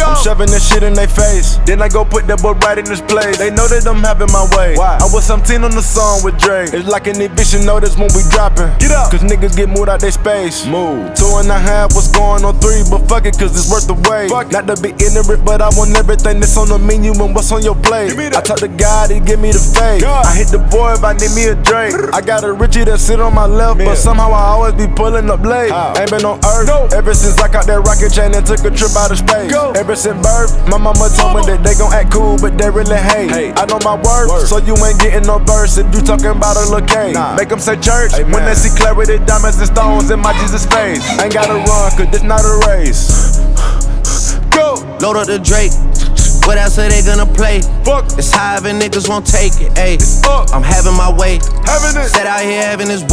I'm shoving this shit in their face. Then I go put that boy right in his place. They know that I'm having my way. Why? I was 17 on the song with Drake. It's like an eviction notice when we dropping. Get up, cause niggas get moved out they space. Move. 2.5, what's going on 3? But fuck it, cause it's worth the wait. Not to be ignorant, but I want everything that's on the menu and what's on your plate. I talk to God, he give me the faith. I hit the boy if I need me a Drake. I got a Richie that sit on my left, but somehow I always be pulling up late. Ain't been on earth ever since I caught that rocket chain and took a trip out of space. Ever since birth, my mama told me that they gon' act cool, but they really hate. I know my worth, so you ain't getting no verse if you talking about a little K. Make them say church when they see clarity, diamonds and stones in my Jesus face. Ain't gotta run, cause this not a race. Go! Load up the Drake. What else are they gonna play? Fuck. It's high and niggas won't take it. Ayy, I'm having my way. Having it. Set out here having this way.